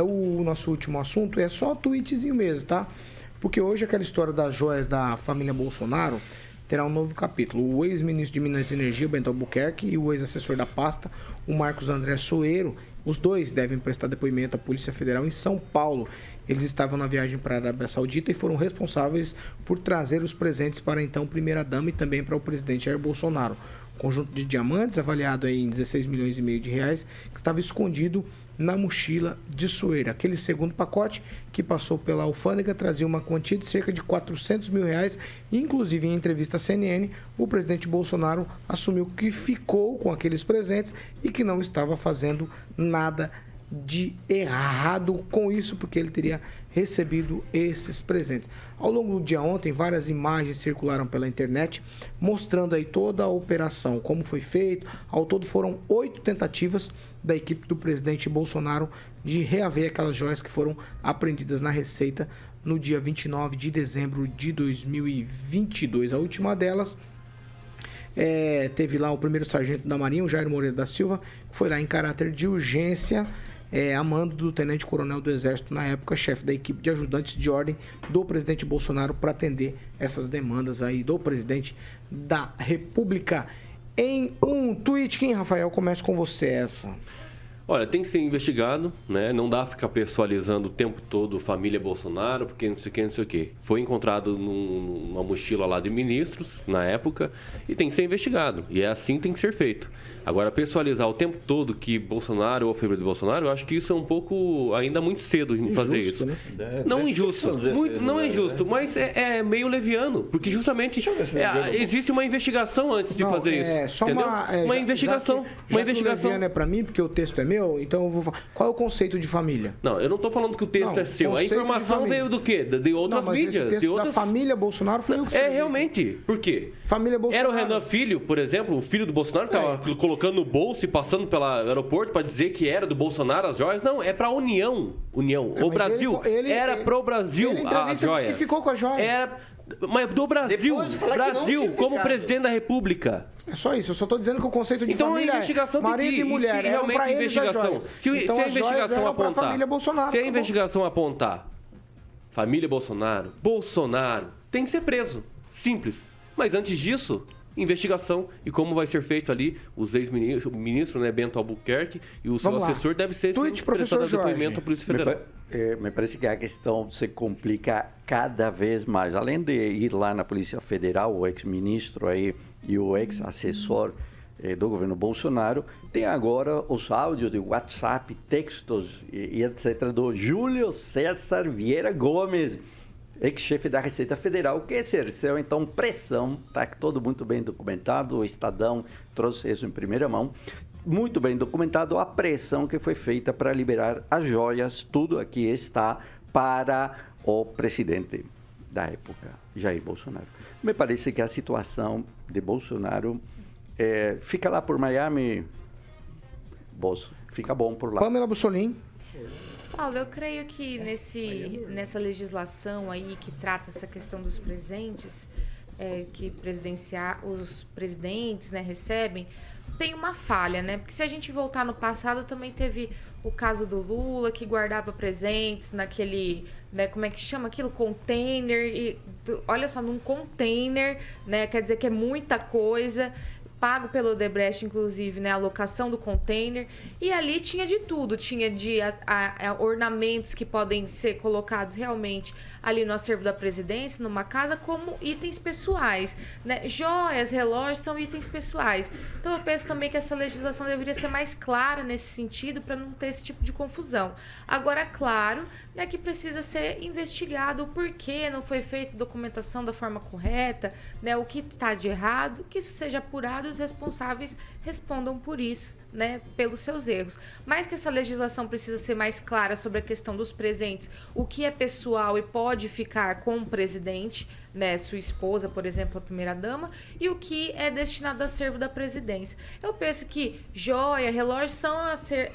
O nosso último assunto é só tweetzinho mesmo, tá? Porque hoje aquela história das joias da família Bolsonaro terá um novo capítulo. O ex-ministro de Minas e Energia, Bento Albuquerque, e o ex-assessor da pasta, o Marcos André Soeiro, os dois devem prestar depoimento à Polícia Federal em São Paulo. Eles estavam na viagem para a Arábia Saudita e foram responsáveis por trazer os presentes para a então primeira-dama e também para o presidente Jair Bolsonaro. Conjunto de diamantes avaliado em 16 milhões e meio de reais, que estava escondido na mochila de Soeiro. Aquele segundo pacote que passou pela alfândega trazia uma quantia de cerca de 400 mil reais. Inclusive, em entrevista à CNN, o presidente Bolsonaro assumiu que ficou com aqueles presentes e que não estava fazendo nada de errado com isso, porque ele teria recebido esses presentes. Ao longo do dia ontem, várias imagens circularam pela internet, mostrando aí toda a operação, como foi feito. Ao todo foram 8 tentativas da equipe do presidente Bolsonaro de reaver aquelas joias que foram apreendidas na Receita no dia 29 de dezembro de 2022. A última delas teve lá o primeiro sargento da Marinha, o Jair Moreira da Silva, que foi lá em caráter de urgência, a mando do tenente-coronel do Exército, na época, chefe da equipe de ajudantes de ordem do presidente Bolsonaro, para atender essas demandas aí do presidente da República. Em um tweet, quem, Rafael, começa com você essa? Olha, tem que ser investigado, né? Não dá pra ficar pessoalizando o tempo todo família Bolsonaro, porque não sei o que, não sei o que. Foi encontrado numa mochila lá de ministros, na época, e tem que ser investigado. E é assim que tem que ser feito. Agora, pessoalizar o tempo todo que Bolsonaro ou família de Bolsonaro, eu acho que isso é um pouco ainda muito cedo em fazer isso. Né? Não injusto, não é injusto, mas é meio leviano, porque justamente existe uma investigação antes de fazer isso. Só entendeu? Uma investigação. Uma investigação. Leviano é para mim, porque o texto é meu, então eu vou falar. Qual é o conceito de família? Não, eu não estou falando que o texto é seu. A informação veio do quê? De outras mídias. Esse texto da família Bolsonaro foi eu que escrevi. Realmente. Por quê? Família Bolsonaro. Era o Renan Filho, por exemplo, o filho do Bolsonaro, que estava colocando no bolso e passando pelo aeroporto para dizer que era do Bolsonaro as joias. Não, é para a União. O Brasil. Era pro Brasil as joias. Que ficou com as joias. Mas do Brasil. Brasil, como presidente da República. É só isso, eu só estou dizendo que o conceito de então, família a investigação marido e mulher, se realmente investigação, se a investigação apontar, se a investigação apontar família Bolsonaro tem que ser preso, simples. Mas antes disso, investigação e como vai ser feito ali, os ex-ministros, o ministro, né, Bento Albuquerque e o seu assessor deve ser prestado depoimento à Polícia Federal. Me parece que a questão se complica cada vez mais. Além de ir lá na Polícia Federal, o ex-ministro aí e o ex-assessor do governo Bolsonaro, tem agora os áudios de WhatsApp, textos e etc. do Júlio César Vieira Gomes, ex-chefe da Receita Federal, que exerceu, então, pressão, está todo muito bem documentado, o Estadão trouxe isso em primeira mão, muito bem documentado a pressão que foi feita para liberar as joias, tudo aqui está para o presidente da época, Jair Bolsonaro. Me parece que a situação de Bolsonaro fica lá por Miami, fica bom por lá. Pamela Bussolini. Paulo, eu creio que nessa legislação aí que trata essa questão dos presentes, que os presidentes, né, recebem, tem uma falha, né? Porque se a gente voltar no passado, também teve o caso do Lula, que guardava presentes naquele, né, como é que chama aquilo? Container. Olha só, num container, né? Quer dizer que é muita coisa, pago pelo Odebrecht, inclusive, né, a locação do container, e ali tinha de tudo, tinha de ornamentos que podem ser colocados realmente ali no acervo da presidência, numa casa, como itens pessoais, né? Joias, relógios são itens pessoais. Então eu penso também que essa legislação deveria ser mais clara nesse sentido, para não ter esse tipo de confusão. Agora, claro, né, que precisa ser investigado o porquê não foi feita documentação da forma correta, né, o que está de errado, que isso seja apurado, os responsáveis respondam por isso, né, pelos seus erros. Mas que essa legislação precisa ser mais clara sobre a questão dos presentes, o que é pessoal e pode ficar com o presidente, né, sua esposa, por exemplo, a primeira-dama, e o que é destinado ao acervo da presidência. Eu penso que joia, relógio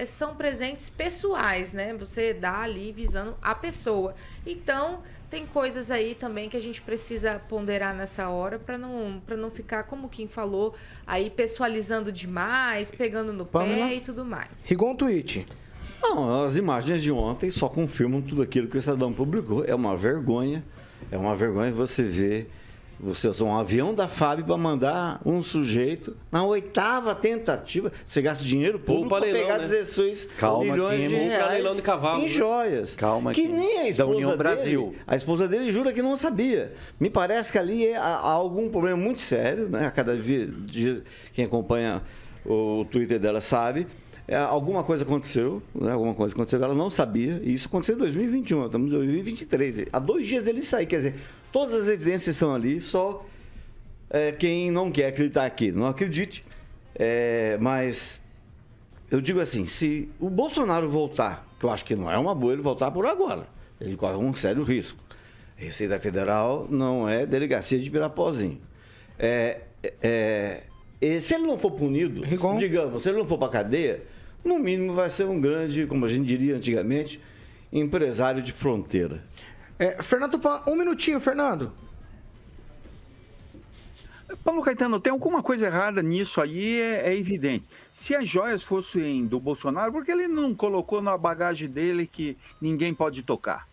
são presentes pessoais, né? Você dá ali visando a pessoa. Então, tem coisas aí também que a gente precisa ponderar nessa hora para não ficar, como quem falou, aí pessoalizando demais, pegando no pé e tudo mais. Rigon tweet. Não, as imagens de ontem só confirmam tudo aquilo que o Estadão publicou. É uma vergonha você ver, você usar um avião da FAB para mandar um sujeito na 8ª tentativa. Você gasta dinheiro público para pegar 16 milhões de reais em joias. Calma, que nem a esposa União dele, Brasil. A esposa dele jura que não sabia. Me parece que ali há algum problema muito sério, né? A cada dia, quem acompanha o Twitter dela sabe. Alguma coisa aconteceu, né? Ela não sabia, e isso aconteceu em 2021, estamos em 2023. Há 2 dias dele sair, quer dizer, todas as evidências estão ali, só quem não quer acreditar aqui, não acredite. Mas eu digo assim, se o Bolsonaro voltar, que eu acho que não é uma boa ele voltar por agora, ele corre um sério risco. A Receita Federal não é delegacia de Pirapozinho. Se ele não for punido, digamos, se ele não for para a cadeia, no mínimo vai ser um grande, como a gente diria antigamente, empresário de fronteira. Fernando Tupan, 1 minutinho, Fernando. Paulo Caetano, tem alguma coisa errada nisso aí, é evidente. Se as joias fossem do Bolsonaro, por que ele não colocou na bagagem dele que ninguém pode tocar?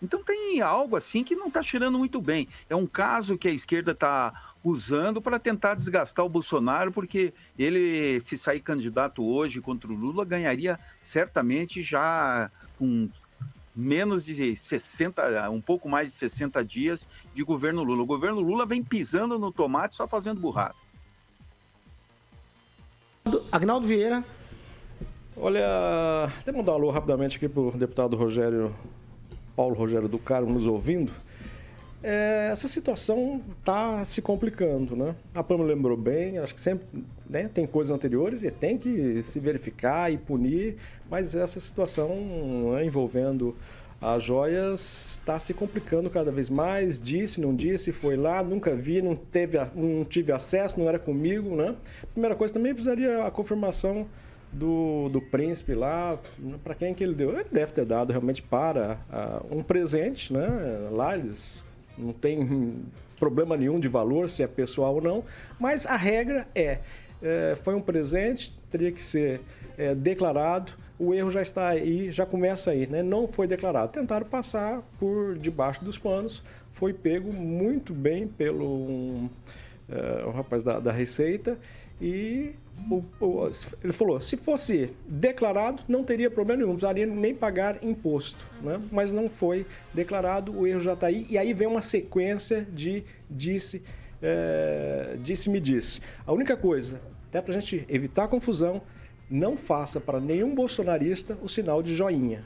Então tem algo assim que não está cheirando muito bem. É um caso que a esquerda está usando para tentar desgastar o Bolsonaro, porque ele, se sair candidato hoje contra o Lula, ganharia certamente já com menos de 60, um pouco mais de 60 dias de governo Lula. O governo Lula vem pisando no tomate, só fazendo burrada. Agnaldo Vieira. Olha, até mandar um alô rapidamente aqui para o deputado Paulo Rogério do Carmo nos ouvindo. Essa situação está se complicando, né? A Pâmela lembrou bem, acho que sempre, né, tem coisas anteriores e tem que se verificar e punir, mas essa situação, né, envolvendo as joias está se complicando cada vez mais. Disse, não disse, foi lá, nunca vi, não tive acesso, não era comigo, né? Primeira coisa, também precisaria a confirmação do príncipe lá, para quem que ele deu. Ele deve ter dado realmente para um presente, né? Lá eles não tem problema nenhum de valor, se é pessoal ou não, mas a regra foi um presente, teria que ser declarado, o erro já está aí, já começa aí, né? Não foi declarado, tentaram passar por debaixo dos panos, foi pego muito bem pelo um rapaz da Receita e ele falou, se fosse declarado, não teria problema nenhum, não precisaria nem pagar imposto, né? Mas não foi declarado, o erro já está aí, e aí vem uma sequência de disse-me disse. A única coisa, até para a gente evitar confusão, não faça para nenhum bolsonarista o sinal de joinha.